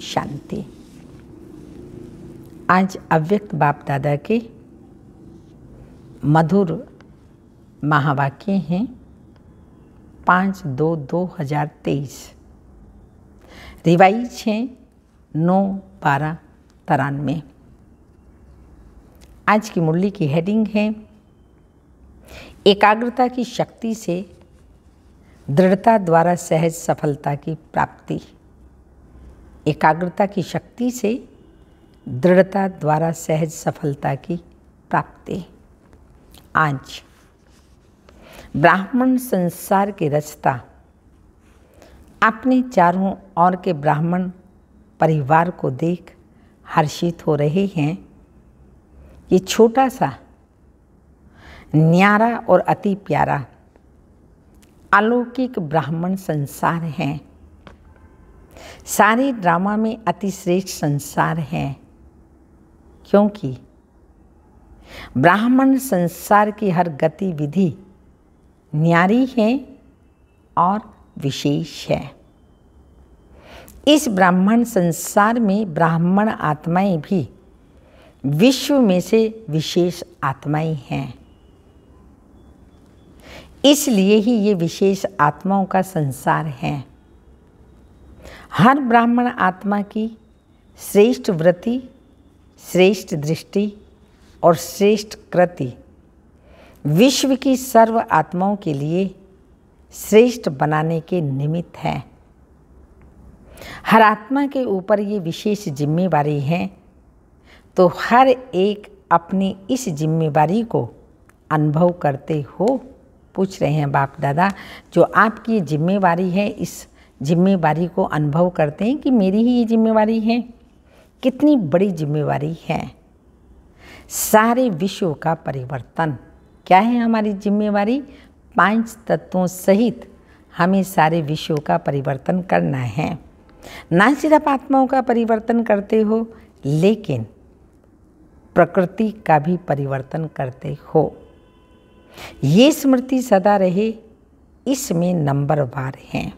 शांति। आज अव्यक्त बाप दादा के मधुर महावाक्य हैं 5/2/2023। रिवाइज हैं 9/12/93। आज की मुरली की हेडिंग है एकाग्रता की शक्ति से दृढ़ता द्वारा सहज सफलता की प्राप्ति। एकाग्रता की शक्ति से दृढ़ता द्वारा सहज सफलता की प्राप्ति। आज ब्राह्मण संसार के रचता अपने चारों ओर के ब्राह्मण परिवार को देख हर्षित हो रहे हैं। ये छोटा सा न्यारा और अति प्यारा अलौकिक ब्राह्मण संसार है। सारे ड्रामा में अति श्रेष्ठ संसार है, क्योंकि ब्राह्मण संसार की हर गतिविधि न्यारी है और विशेष है। इस ब्राह्मण संसार में ब्राह्मण आत्माएं भी विश्व में से विशेष आत्माएं हैं। इसलिए ही ये विशेष आत्माओं का संसार है। हर ब्राह्मण आत्मा की श्रेष्ठ वृत्ति, श्रेष्ठ दृष्टि और श्रेष्ठ कृति विश्व की सर्व आत्माओं के लिए श्रेष्ठ बनाने के निमित्त है। हर आत्मा के ऊपर ये विशेष जिम्मेवारी है, तो हर एक अपनी इस जिम्मेवारी को अनुभव करते हो। पूछ रहे हैं बाप दादा, जो आपकी जिम्मेवारी है, इस जिम्मेवारी को अनुभव करते हैं कि मेरी ही ये जिम्मेवारी है। कितनी बड़ी जिम्मेवारी है। सारे विश्व का परिवर्तन। क्या है हमारी जिम्मेवारी? 5 तत्वों सहित हमें सारे विश्व का परिवर्तन करना है। ना सिर्फ आत्माओं का परिवर्तन करते हो, लेकिन प्रकृति का भी परिवर्तन करते हो। ये स्मृति सदा रहे, इसमें नंबरवार हैं।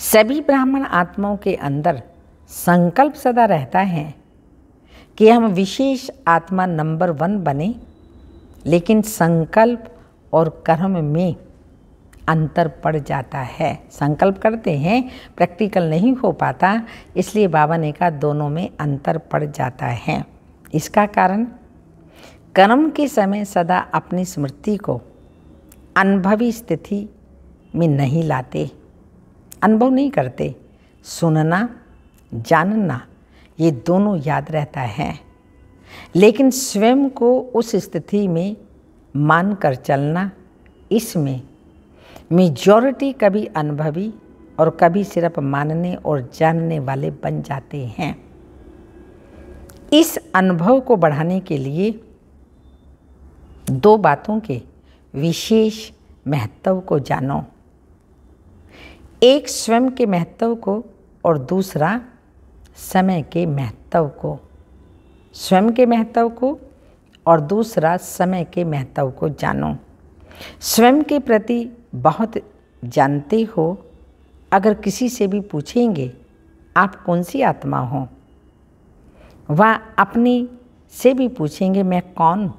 सभी ब्राह्मण आत्माओं के अंदर संकल्प सदा रहता है कि हम विशेष आत्मा नंबर 1 बने, लेकिन संकल्प और कर्म में अंतर पड़ जाता है। संकल्प करते हैं, प्रैक्टिकल नहीं हो पाता, इसलिए बाबा ने कहा दोनों में अंतर पड़ जाता है। इसका कारण कर्म के समय सदा अपनी स्मृति को अनुभवी स्थिति में नहीं लाते, अनुभव नहीं करते। सुनना, जानना ये दोनों याद रहता है, लेकिन स्वयं को उस स्थिति में मानकर चलना, इसमें मेजॉरिटी कभी अनुभवी और कभी सिर्फ मानने और जानने वाले बन जाते हैं। इस अनुभव को बढ़ाने के लिए 2 बातों के विशेष महत्व को जानो। एक स्वयं के महत्व को और दूसरा समय के महत्व को। स्वयं के महत्व को और दूसरा समय के महत्व को जानो। स्वयं के प्रति बहुत जानते हो। अगर किसी से भी पूछेंगे आप कौन सी आत्मा हो, वह अपनी से भी पूछेंगे मैं कौन,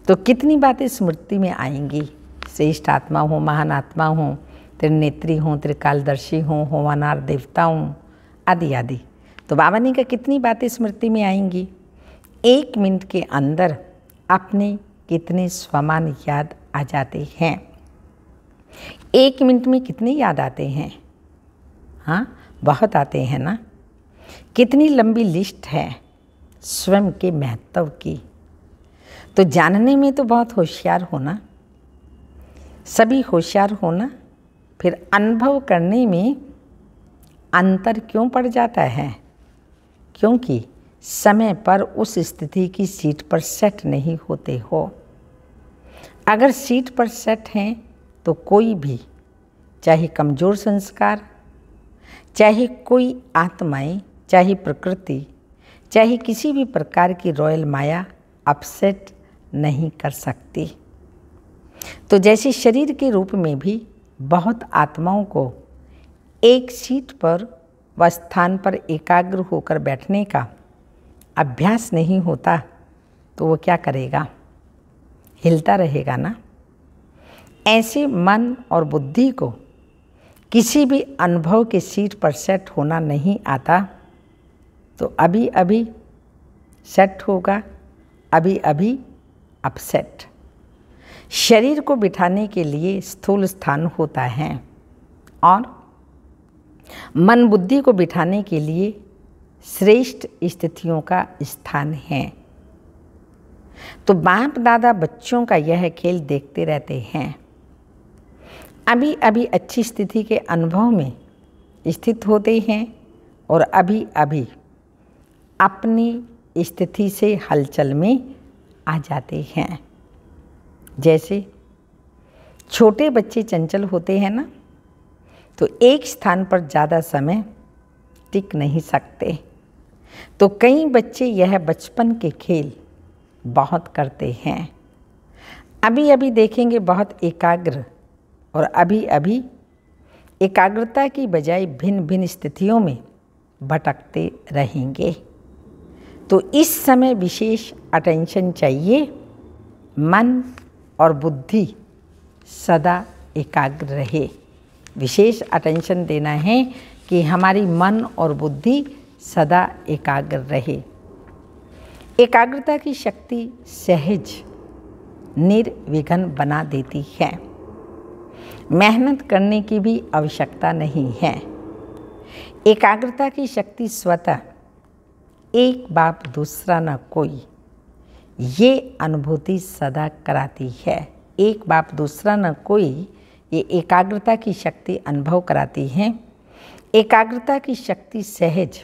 तो कितनी बातें स्मृति में आएंगी। श्रेष्ठ आत्मा हूँ, महान आत्मा हूँ, त्रिनेत्री हूँ, त्रिकालदर्शी हूँ, होवानार देवता हूँ, आदि आदि। तो बाबा ने कहा कितनी बातें स्मृति में आएंगी। 1 मिनट के अंदर अपने कितने स्वमान याद आ जाते हैं। 1 मिनट में कितने याद आते हैं? हाँ, बहुत आते हैं ना। कितनी लंबी लिस्ट है स्वयं के महत्व की। तो जानने में तो बहुत होशियार होना, सभी होशियार होना, फिर अनुभव करने में अंतर क्यों पड़ जाता है? क्योंकि समय पर उस स्थिति की सीट पर सेट नहीं होते हो। अगर सीट पर सेट हैं तो कोई भी, चाहे कमज़ोर संस्कार, चाहे कोई आत्माएं, चाहे प्रकृति, चाहे किसी भी प्रकार की रॉयल माया अपसेट नहीं कर सकती। तो जैसे शरीर के रूप में भी बहुत आत्माओं को एक सीट पर व स्थान पर एकाग्र होकर बैठने का अभ्यास नहीं होता तो वो क्या करेगा? हिलता रहेगा ना। ऐसे मन और बुद्धि को किसी भी अनुभव के सीट पर सेट होना नहीं आता तो अभी अभी सेट होगा, अभी अभी अपसेट। शरीर को बिठाने के लिए स्थूल स्थान होता है और मन बुद्धि को बिठाने के लिए श्रेष्ठ स्थितियों का स्थान है। तो बाप दादा बच्चों का यह खेल देखते रहते हैं। अभी अभी अच्छी स्थिति के अनुभव में स्थित होते हैं और अभी अभी अपनी स्थिति से हलचल में आ जाते हैं। जैसे छोटे बच्चे चंचल होते हैं ना, तो एक स्थान पर ज़्यादा समय टिक नहीं सकते। तो कई बच्चे यह बचपन के खेल बहुत करते हैं। अभी अभी देखेंगे बहुत एकाग्र और अभी अभी एकाग्रता की बजाय भिन्न भिन्न स्थितियों में भटकते रहेंगे। तो इस समय विशेष अटेंशन चाहिए। मन और बुद्धि सदा एकाग्र रहे। विशेष अटेंशन देना है कि हमारी मन और बुद्धि सदा एकाग्र रहे। एकाग्रता की शक्ति सहज निर्विघ्न बना देती है। मेहनत करने की भी आवश्यकता नहीं है। एकाग्रता की शक्ति स्वतः एक बाप दूसरा न कोई, ये अनुभूति सदा कराती है। एक बाप दूसरा न कोई, ये एकाग्रता की शक्ति अनुभव कराती है। एकाग्रता की शक्ति सहज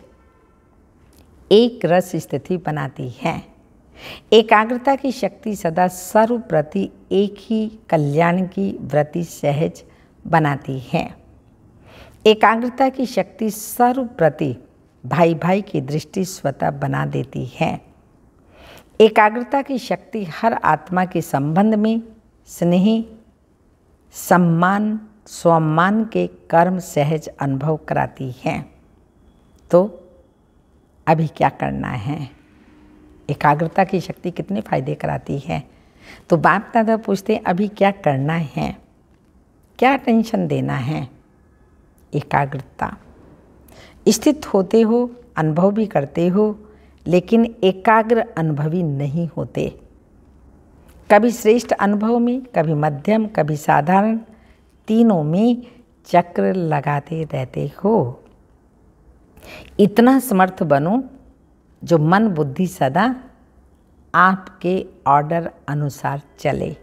एक रस स्थिति बनाती है। एकाग्रता की शक्ति सदा सर्व प्रति एक ही कल्याण की वृत्ति सहज बनाती है। एकाग्रता की शक्ति सर्व प्रति भाई भाई की दृष्टि स्वतः बना देती है। एकाग्रता की शक्ति हर आत्मा के संबंध में स्नेह, सम्मान, स्वमान के कर्म सहज अनुभव कराती है। तो अभी क्या करना है? एकाग्रता की शक्ति कितने फायदे कराती है? तो बाप दादा पूछते हैं अभी क्या करना है, क्या टेंशन देना है? एकाग्रता। स्थित होते हो, अनुभव भी करते हो, लेकिन एकाग्र अनुभवी नहीं होते। कभी श्रेष्ठ अनुभव में, कभी मध्यम, कभी साधारण, तीनों में चक्र लगाते रहते हो। इतना समर्थ बनो जो मन बुद्धि सदा आपके ऑर्डर अनुसार चले।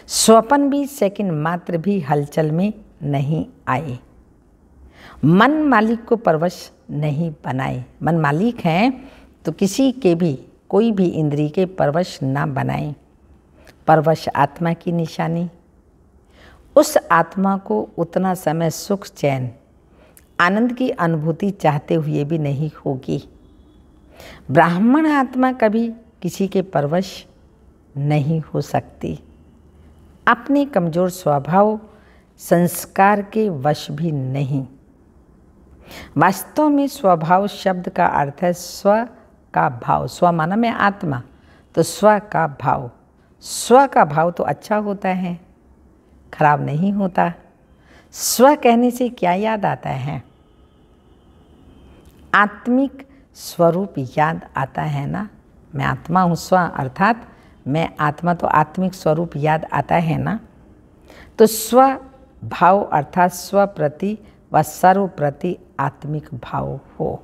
स्वप्न भी सेकंड मात्र भी हलचल में नहीं आए। मन मालिक को परवश नहीं बनाए। मन मालिक हैं तो किसी के भी कोई भी इंद्रिय के परवश ना बनाए। परवश आत्मा की निशानी। उस आत्मा को उतना समय सुख, चैन, आनंद की अनुभूति चाहते हुए भी नहीं होगी। ब्राह्मण आत्मा कभी किसी के परवश नहीं हो सकती। अपने कमजोर स्वभाव संस्कार के वश भी नहीं। वास्तव में स्वभाव शब्द का अर्थ है स्व का भाव। स्व माना में आत्मा, तो स्व का भाव। स्व का भाव तो अच्छा होता है, खराब नहीं होता। स्व कहने से क्या याद आता है? आत्मिक स्वरूप याद आता है ना। मैं आत्मा हूँ, स्व अर्थात मैं आत्मा, तो आत्मिक स्वरूप याद आता है ना। तो स्व भाव अर्थात स्व प्रति व सर्व प्रति आत्मिक भाव हो।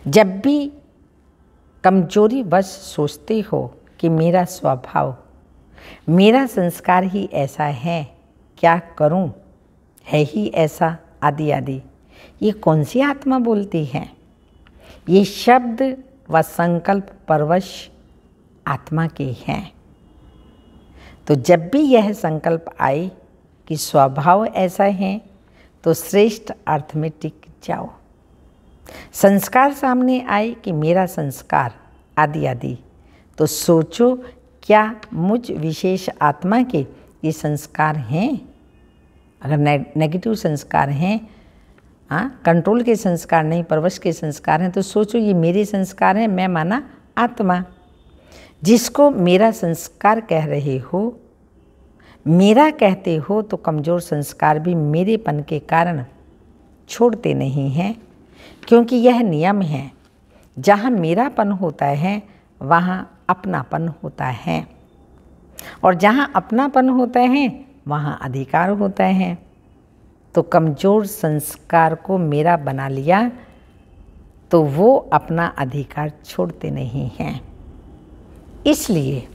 जब भी कमजोरी वश सोचते हो कि मेरा स्वभाव, मेरा संस्कार ही ऐसा है, क्या करूं, है ही ऐसा, आदि आदि, ये कौन सी आत्मा बोलती है? ये शब्द व संकल्प परवश आत्मा के हैं। तो जब भी यह संकल्प आए कि स्वभाव ऐसा है, तो श्रेष्ठ अर्थ में टिक जाओ। संस्कार सामने आए कि मेरा संस्कार, आदि आदि, तो सोचो क्या मुझ विशेष आत्मा के ये संस्कार हैं? अगर नेगेटिव संस्कार हैं हाँ, कंट्रोल के संस्कार नहीं, परवश के संस्कार हैं। तो सोचो ये मेरे संस्कार हैं, मैं माना आत्मा, जिसको मेरा संस्कार कह रहे हो, मेरा कहते हो, तो कमज़ोर संस्कार भी मेरेपन के कारण छोड़ते नहीं हैं, क्योंकि यह नियम है, जहाँ मेरापन होता है वहाँ अपनापन होता है, और जहाँ अपनापन होता है वहाँ अधिकार होता है। तो कमज़ोर संस्कार को मेरा बना लिया तो वो अपना अधिकार छोड़ते नहीं हैं। इसलिए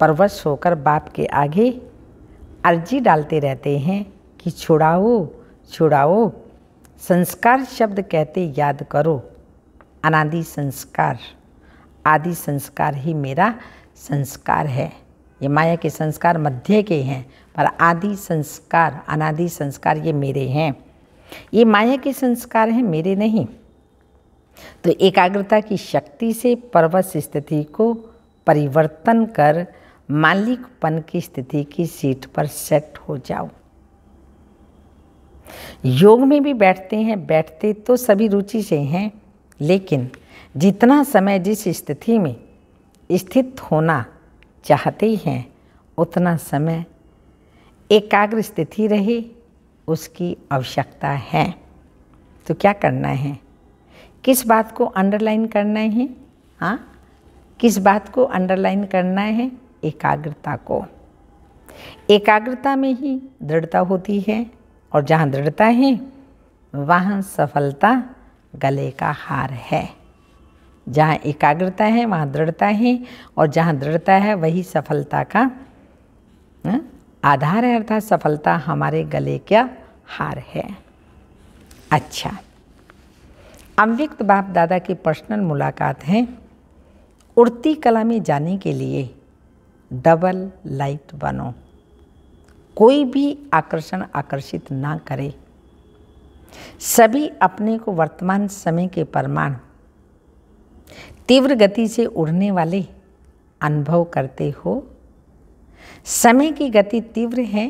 परवश होकर बाप के आगे अर्जी डालते रहते हैं कि छुड़ाओ छुड़ाओ। संस्कार शब्द कहते याद करो, अनादि संस्कार, आदि संस्कार ही मेरा संस्कार है। ये माया के संस्कार मध्य के हैं, पर आदि संस्कार, अनादि संस्कार ये मेरे हैं। ये माया के संस्कार हैं, मेरे नहीं। तो एकाग्रता की शक्ति से परवश स्थिति को परिवर्तन कर मालिकपन की स्थिति की सीट पर सेट हो जाओ। योग में भी बैठते तो सभी रुचि से हैं, लेकिन जितना समय जिस स्थिति में स्थित होना चाहते हैं उतना समय एकाग्र स्थिति रहे, उसकी आवश्यकता है। तो क्या करना है, किस बात को अंडरलाइन करना है? हाँ, किस बात को अंडरलाइन करना है? एकाग्रता को। एकाग्रता में ही दृढ़ता होती है, और जहाँ दृढ़ता है वहाँ सफलता गले का हार है। जहाँ एकाग्रता है वहाँ दृढ़ता है, और जहाँ दृढ़ता है वही सफलता का आधार है, अर्थात सफलता हमारे गले का हार है। अच्छा, अव्यक्त बाप दादा की पर्सनल मुलाकात है। उड़ती कला में जाने के लिए डबल लाइट बनो। कोई भी आकर्षण आकर्षित ना करे। सभी अपने को वर्तमान समय के परमाणु तीव्र गति से उड़ने वाले अनुभव करते हो। समय की गति तीव्र है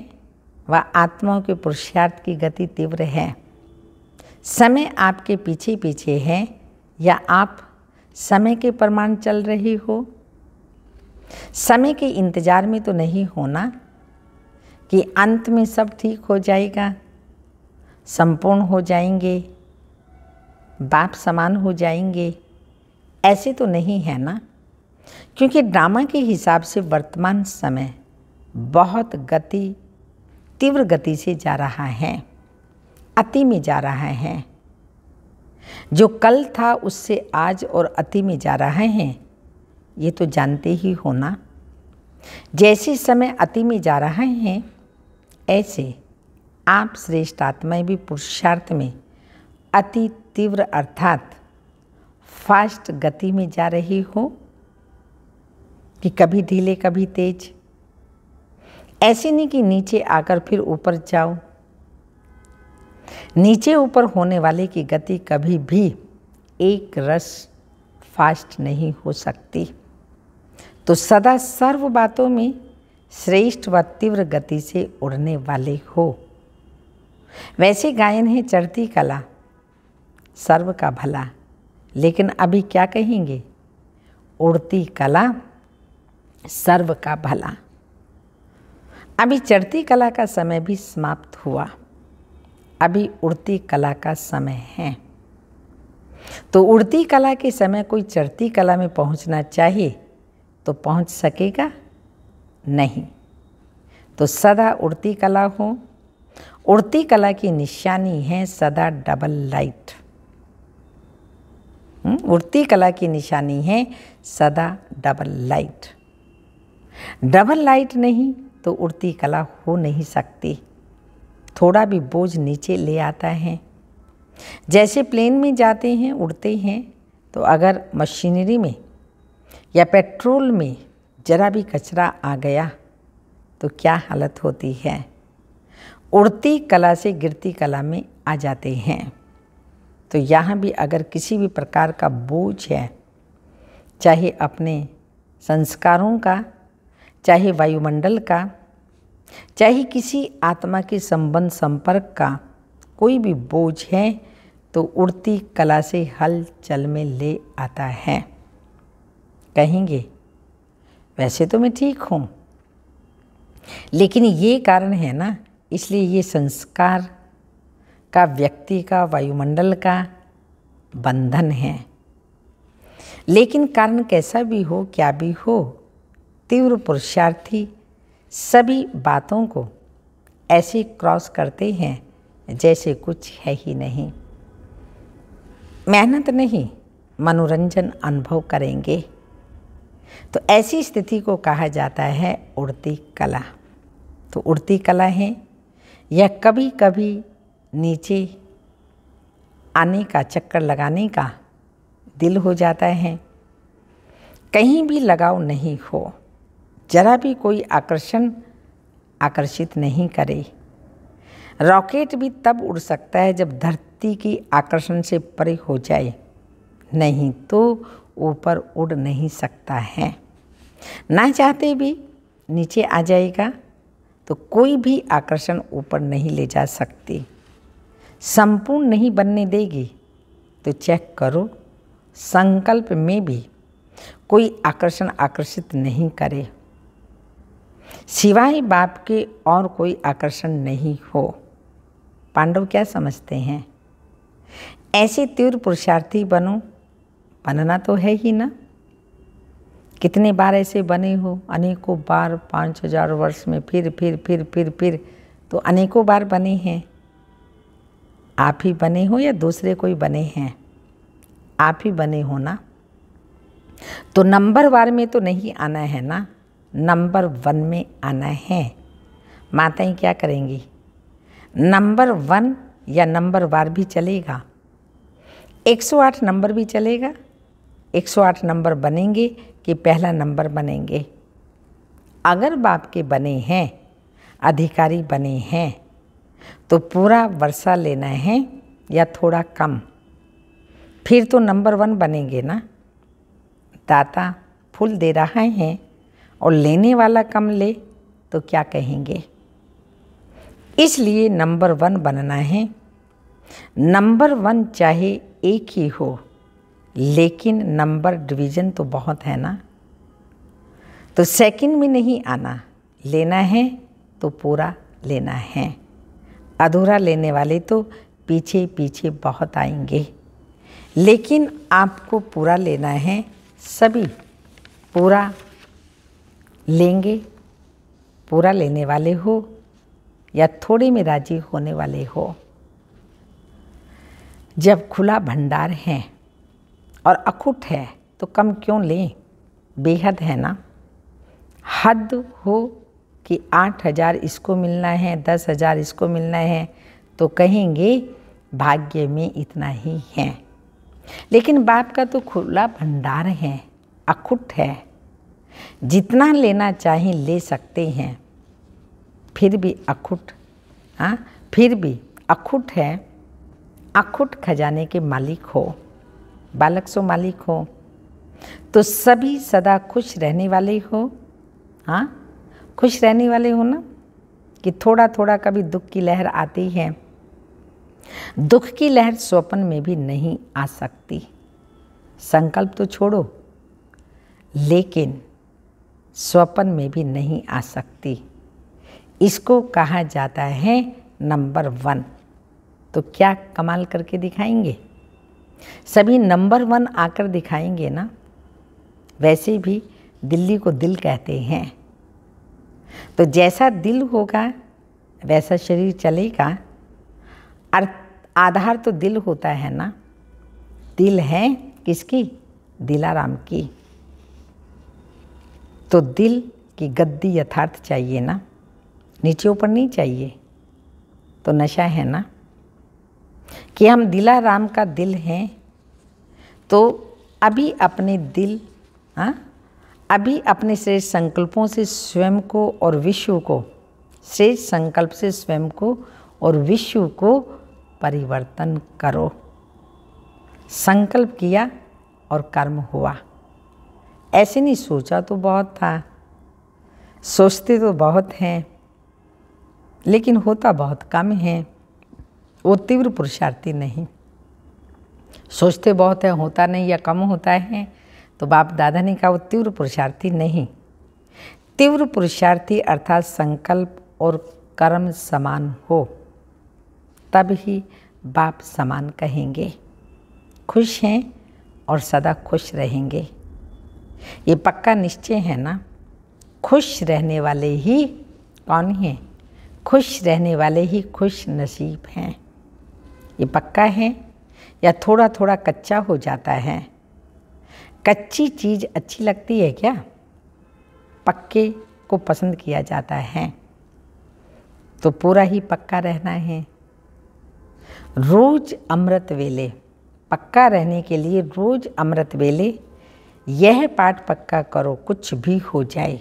व आत्माओं के पुरुषार्थ की गति तीव्र है। समय आपके पीछे पीछे है, या आप समय के परमाणु चल रहे हो। समय के इंतजार में तो नहीं होना कि अंत में सब ठीक हो जाएगा, संपूर्ण हो जाएंगे, बाप समान हो जाएंगे, ऐसे तो नहीं है ना। क्योंकि ड्रामा के हिसाब से वर्तमान समय बहुत तीव्र गति से जा रहा है, अति में जा रहा है। जो कल था उससे आज और अति में जा रहा है, ये तो जानते ही हो ना। जैसे समय अति में जा रहा है, ऐसे आप श्रेष्ठ आत्माएं भी पुरुषार्थ में अति तीव्र अर्थात फास्ट गति में जा रही हो, कि कभी ढीले कभी तेज। ऐसे नहीं कि नीचे आकर फिर ऊपर जाओ। नीचे ऊपर होने वाले की गति कभी भी एक रस फास्ट नहीं हो सकती। तो सदा सर्व बातों में श्रेष्ठ व तीव्र गति से उड़ने वाले हो। वैसे गायन है चढ़ती कला सर्व का भला, लेकिन अभी क्या कहेंगे? उड़ती कला सर्व का भला। अभी चढ़ती कला का समय भी समाप्त हुआ, अभी उड़ती कला का समय है। तो उड़ती कला के समय कोई चढ़ती कला में पहुंचना चाहे तो पहुंच सकेगा नहीं। तो सदा उड़ती कला हो। उड़ती कला की निशानी है सदा डबल लाइट। उड़ती कला की निशानी है सदा डबल लाइट। डबल लाइट नहीं तो उड़ती कला हो नहीं सकती। थोड़ा भी बोझ नीचे ले आता है। जैसे प्लेन में जाते हैं, उड़ते हैं, तो अगर मशीनरी में या पेट्रोल में जरा भी कचरा आ गया तो क्या हालत होती है? उड़ती कला से गिरती कला में आ जाते हैं। तो यहाँ भी अगर किसी भी प्रकार का बोझ है, चाहे अपने संस्कारों का, चाहे वायुमंडल का, चाहे किसी आत्मा के संबंध संपर्क का, कोई भी बोझ है तो उड़ती कला से हलचल में ले आता है। कहेंगे वैसे तो मैं ठीक हूँ, लेकिन ये कारण है ना, इसलिए ये संस्कार का, व्यक्ति का, वायुमंडल का बंधन है। लेकिन कारण कैसा भी हो, क्या भी हो, तीव्र पुरुषार्थी सभी बातों को ऐसे क्रॉस करते हैं जैसे कुछ है ही नहीं। मेहनत नहीं, मनोरंजन अनुभव करेंगे। तो ऐसी स्थिति को कहा जाता है उड़ती कला। तो उड़ती कला है या कभी कभी नीचे आने का, चक्कर लगाने का दिल हो जाता है। कहीं भी लगाव नहीं हो, जरा भी कोई आकर्षित नहीं करे। रॉकेट भी तब उड़ सकता है जब धरती की आकर्षण से परे हो जाए, नहीं तो ऊपर उड़ नहीं सकता है। ना चाहते भी नीचे आ जाएगा तो कोई भी आकर्षण ऊपर नहीं ले जा सकती। संपूर्ण नहीं बनने देगी तो चेक करो, संकल्प में भी कोई आकर्षित नहीं करे, सिवाय बाप के और कोई आकर्षण नहीं हो। पांडव क्या समझते हैं? ऐसे तीव्र पुरुषार्थी बनो, बनना तो है ही ना। कितने बार ऐसे बने हो? अनेकों बार, 5000 वर्ष में फिर तो अनेकों बार बने हैं। आप ही बने हो या दूसरे कोई बने हैं? आप ही बने हो ना। तो नंबर वार में तो नहीं आना है ना, नंबर 1 में आना है। माताएं क्या करेंगी? नंबर 1 या नंबर वार भी चलेगा, 108 नंबर भी चलेगा। 108 नंबर बनेंगे कि पहला नंबर बनेंगे। अगर बाप के बने हैं, अधिकारी बने हैं, तो पूरा वर्षा लेना है या थोड़ा कम, फिर तो नंबर 1 बनेंगे ना। दाता फूल दे रहा है और लेने वाला कम ले तो क्या कहेंगे? इसलिए नंबर 1 बनना है। नंबर 1 चाहे एक ही हो, लेकिन नंबर डिवीज़न तो बहुत है ना। तो सेकंड में नहीं आना, लेना है तो पूरा लेना है। अधूरा लेने वाले तो पीछे पीछे बहुत आएंगे, लेकिन आपको पूरा लेना है। सभी पूरा लेंगे। पूरा लेने वाले हो या थोड़े में राजी होने वाले हो। जब खुला भंडार है और अखुट है तो कम क्यों लें? बेहद है ना। हद हो कि 8000 इसको मिलना है, 10,000 इसको मिलना है, तो कहेंगे भाग्य में इतना ही है। लेकिन बाप का तो खुला भंडार है, अखुट है, जितना लेना चाहें ले सकते हैं। फिर भी अखुट, फिर भी अखुट है। अखुट खजाने के मालिक हो, बालक सो मालिक हो, तो सभी सदा खुश रहने वाले हो। खुश रहने वाले हो ना, कि थोड़ा थोड़ा कभी दुख की लहर आती है। दुख की लहर स्वप्न में भी नहीं आ सकती। संकल्प तो छोड़ो, लेकिन स्वप्न में भी नहीं आ सकती। इसको कहा जाता है नंबर 1। तो क्या कमाल करके दिखाएंगे? सभी नंबर 1 आकर दिखाएंगे ना। वैसे भी दिल्ली को दिल कहते हैं, तो जैसा दिल होगा वैसा शरीर चलेगा। आधार तो दिल होता है ना। दिल है किसकी? दिलाराम की। तो दिल की गद्दी यथार्थ चाहिए ना, नीचे ऊपर नहीं चाहिए। तो नशा है ना कि हम दिलाराम का दिल हैं। तो अभी अपने दिल, अभी अपने श्रेष्ठ संकल्पों से स्वयं को और विश्व को, श्रेष्ठ संकल्प से स्वयं को और विश्व को परिवर्तन करो। संकल्प किया और कर्म हुआ। ऐसे नहीं सोचा तो बहुत था, सोचते तो बहुत हैं, लेकिन होता बहुत कम है। वो तीव्र पुरुषार्थी नहीं। सोचते बहुत है, होता नहीं या कम होता है, तो बाप दादा ने कहा वो तीव्र पुरुषार्थी नहीं। तीव्र पुरुषार्थी अर्थात संकल्प और कर्म समान हो, तब ही बाप समान कहेंगे। खुश हैं और सदा खुश रहेंगे, ये पक्का निश्चय है ना। खुश रहने वाले ही कौन हैं? खुश रहने वाले ही खुश नसीब हैं, ये पक्का है या थोड़ा थोड़ा कच्चा हो जाता है? कच्ची चीज़ अच्छी लगती है क्या? पक्के को पसंद किया जाता है, तो पूरा ही पक्का रहना है। रोज अमृत वेले, पक्का रहने के लिए रोज अमृत वेले यह पाठ पक्का करो, कुछ भी हो जाए,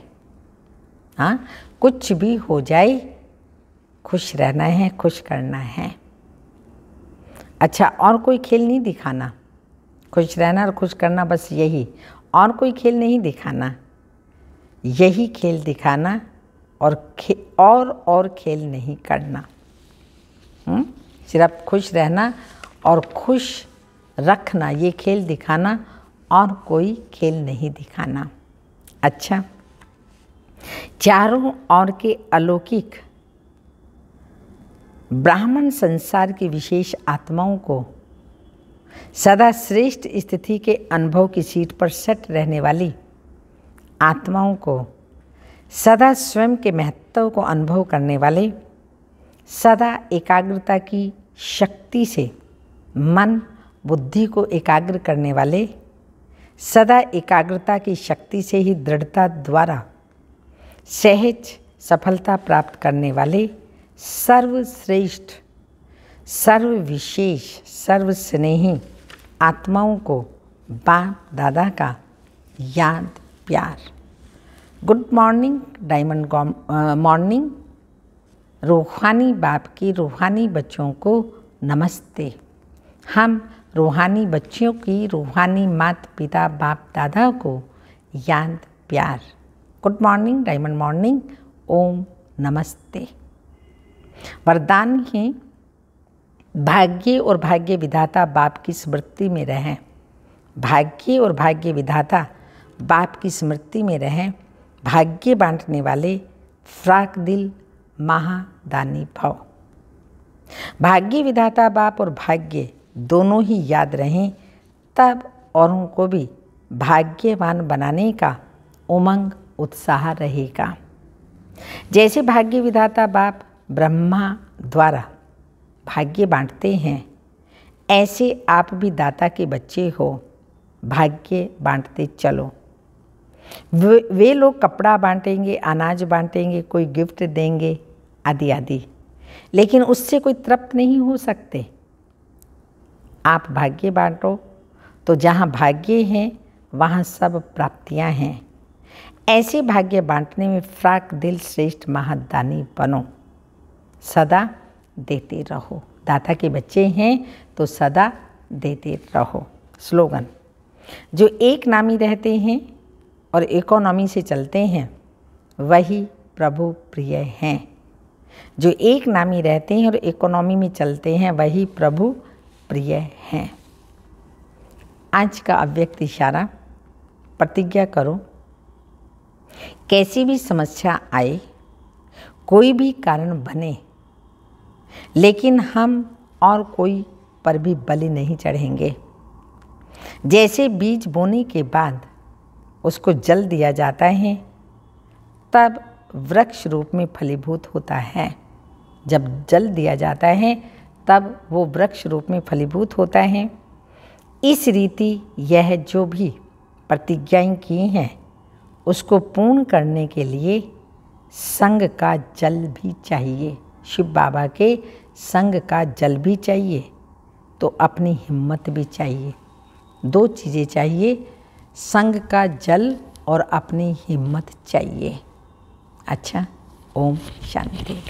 हाँ कुछ भी हो जाए, खुश रहना है, खुश करना है। अच्छा, और कोई खेल नहीं दिखाना, खुश रहना और खुश करना, बस यही, और कोई खेल नहीं दिखाना, यही खेल दिखाना और खेल नहीं करना। सिर्फ खुश रहना और खुश रखना, ये खेल दिखाना, और कोई खेल नहीं दिखाना। अच्छा, चारों ओर के अलौकिक ब्राह्मण संसार की विशेष आत्माओं को सदा श्रेष्ठ स्थिति के अनुभव की सीट पर सेट रहने वाली आत्माओं को, सदा स्वयं के महत्व को अनुभव करने वाले, सदा एकाग्रता की शक्ति से मन बुद्धि को एकाग्र करने वाले, सदा एकाग्रता की शक्ति से ही दृढ़ता द्वारा सहज सफलता प्राप्त करने वाले, सर्वश्रेष्ठ सर्वविशेष सर्वस्नेही आत्माओं को बाप दादा का याद प्यार। Good morning diamond morning. रूहानी बाप की रूहानी बच्चों को नमस्ते। हम रूहानी बच्चों की रूहानी माता पिता बाप दादा को याद प्यार। Good morning diamond morning. Om नमस्ते। वरदान है, भाग्य और भाग्य विधाता बाप की स्मृति में रहें। भाग्य और भाग्य विधाता बाप की स्मृति में रहें। भाग्य बांटने वाले फ्राक दिल महादानी भव। भाग्य विधाता बाप और भाग्य दोनों ही याद रहें, तब औरों को भी भाग्यवान बनाने का उमंग उत्साह रहेगा। जैसे भाग्य विधाता बाप ब्रह्मा द्वारा भाग्य बांटते हैं, ऐसे आप भी दाता के बच्चे हो, भाग्य बांटते चलो। वे लोग कपड़ा बांटेंगे, अनाज बांटेंगे, कोई गिफ्ट देंगे आदि आदि, लेकिन उससे कोई तृप्त नहीं हो सकते। आप भाग्य बांटो तो जहाँ भाग्य है वहाँ सब प्राप्तियाँ हैं। ऐसे भाग्य बांटने में फ्राक दिल श्रेष्ठ महादानी बनो, सदा देते रहो। दाता के बच्चे हैं तो सदा देते रहो। स्लोगन, जो एक नामी रहते हैं और इकोनॉमी से चलते हैं वही प्रभु प्रिय हैं। जो एक नामी रहते हैं और इकोनॉमी में चलते हैं वही प्रभु प्रिय हैं। आज का अव्यक्त इशारा, प्रतिज्ञा करो, कैसी भी समस्या आए, कोई भी कारण बने, लेकिन हम और कोई पर भी बलि नहीं चढ़ेंगे। जैसे बीज बोने के बाद उसको जल दिया जाता है, तब वृक्ष रूप में फलीभूत होता है। जब जल दिया जाता है तब वो वृक्ष रूप में फलीभूत होता है। इस रीति यह जो भी प्रतिज्ञाएं की हैं उसको पूर्ण करने के लिए संग का जल भी चाहिए। शिव बाबा के संग का जल भी चाहिए तो अपनी हिम्मत भी चाहिए। दो चीज़ें चाहिए, संग का जल और अपनी हिम्मत चाहिए। अच्छा, ओम शांति।